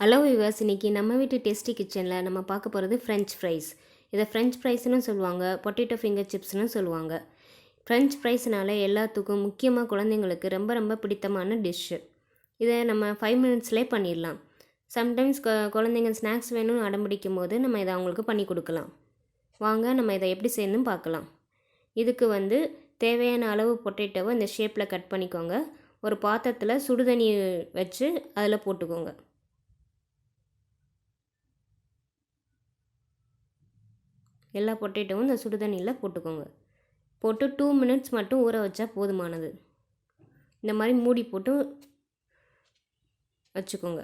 Hello viewers, இன்றைக்கி நம்ம வீட்டு டேஸ்டி கிச்சனில் நம்ம பார்க்க போகிறது ஃப்ரெஞ்ச் ஃப்ரைஸ். இதை ஃப்ரெஞ்ச் ஃப்ரைஸ்னு சொல்லுவாங்க, பொட்டேட்டோ ஃபிங்கர் சிப்ஸ்னு சொல்லுவாங்க. ஃப்ரெஞ்ச் ஃப்ரைஸ்னால எல்லாத்துக்கும் முக்கியமாக குழந்தைங்களுக்கு ரொம்ப ரொம்ப பிடித்தமான டிஷ்ஷு. இதை நம்ம 5 மினிட்ஸ்லேயே பண்ணிடலாம். சம்டைம்ஸ் குழந்தைங்க ஸ்நாக்ஸ் வேணும்னு அடம்பிடிக்கும் போது நம்ம இதை அவங்களுக்கு பண்ணி கொடுக்கலாம். வாங்க நம்ம இதை எப்படி செய்யணும்னு பார்க்கலாம். இதுக்கு தேவையான அளவு பொட்டேட்டோவை இந்த ஷேப்பில் கட் பண்ணிக்கோங்க. ஒரு பாத்திரத்தில் சுடுதண்ணி வச்சு அதில் போட்டுக்கோங்க. எல்லா பொட்டேட்டோவும் இந்த சுடுதண்ணியில் போட்டுக்கோங்க. போட்டு 2 மினிட்ஸ் மட்டும் ஊற வச்சா போதுமானது. இந்த மாதிரி மூடி போட்டு வச்சுக்கோங்க.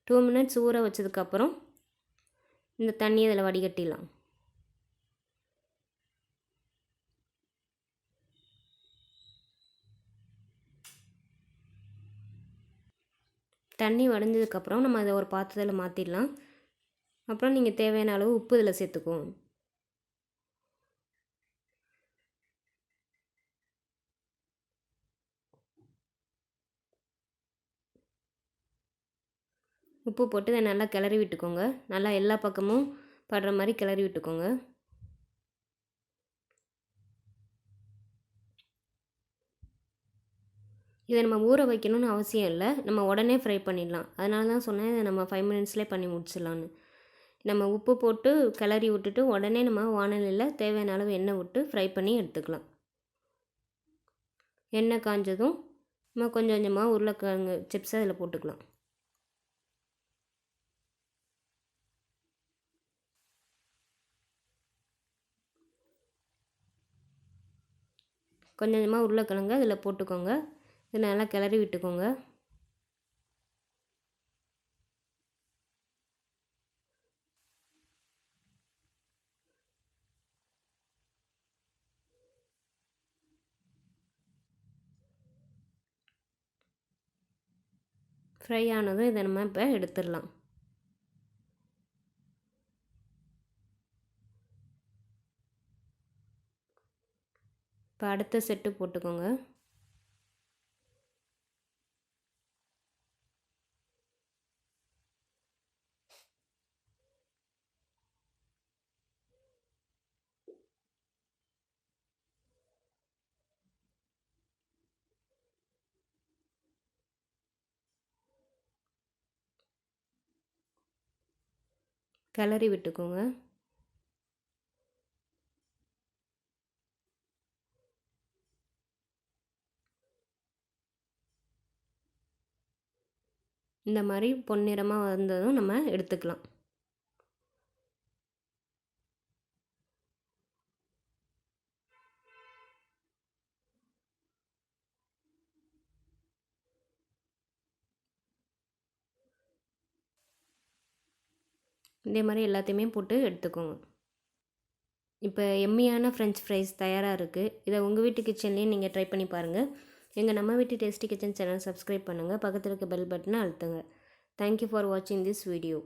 2 மினிட்ஸ் ஊற வச்சதுக்கப்புறம் இந்த தண்ணியை இதில் வடிகட்டிடலாம். தண்ணி வடிஞ்சதுக்கப்புறம் நம்ம அதை ஒரு பாத்திரத்தில் மாற்றிடலாம். அப்புறம் நீங்கள் தேவையான அளவு உப்பு இதில் சேர்த்துக்குவோம். உப்பு போட்டு இதை நல்லா கிளறி விட்டுக்கோங்க. நல்லா எல்லா பக்கமும் படுற மாதிரி கிளறி விட்டுக்கோங்க. இதை நம்ம ஊற வைக்கணும்னு அவசியம் இல்லை, நம்ம உடனே ஃப்ரை பண்ணிடலாம். அதனால தான் சொன்னேன் இதை நம்ம 5 மினிட்ஸ்லேயே பண்ணி முடிச்சிடலான்னு. நம்ம உப்பு போட்டு கிளறி விட்டுட்டு உடனே நம்ம வானலியில் தேவையான அளவு எண்ணெய் விட்டு ஃப்ரை பண்ணி எடுத்துக்கலாம். எண்ணெய் காஞ்சதும் நம்ம கொஞ்சம் கொஞ்சமாக உருளைக்கிழங்கு சிப்ஸை அதில் போட்டுக்கலாம். கொஞ்சம் கொஞ்சமாக உருளைக்கிழங்கு அதில் போட்டுக்கோங்க. இதை நல்லா கிளறி விட்டுக்கோங்க. ஃப்ரை ஆனதும் இதை நம்ம இப்போ எடுத்துடலாம். இப்போ அடுத்த செட்டு போட்டுக்கோங்க. கிளறி விட்டுக்கோங்க. இந்த மாதிரி பொன்னிறமாக வந்ததும் நம்ம எடுத்துக்கலாம். இதே மாதிரி எல்லாத்தையுமே போட்டு எடுத்துக்கோங்க. இப்போ எம்மியான ஃப்ரெஞ்ச் ஃப்ரைஸ் தயாராக இருக்குது. இதை உங்கள் வீட்டு கிச்சன்லேயும் நீங்கள் ட்ரை பண்ணி பாருங்கள். எங்கள் நம்ம வீட்டு டேஸ்டி கிச்சன் சேனல் சப்ஸ்கிரைப் பண்ணுங்கள். பக்கத்தில் இருக்க பெல் பட்டனை அழுத்துங்க. தேங்க்யூ ஃபார் வாட்சிங் திஸ் வீடியோ.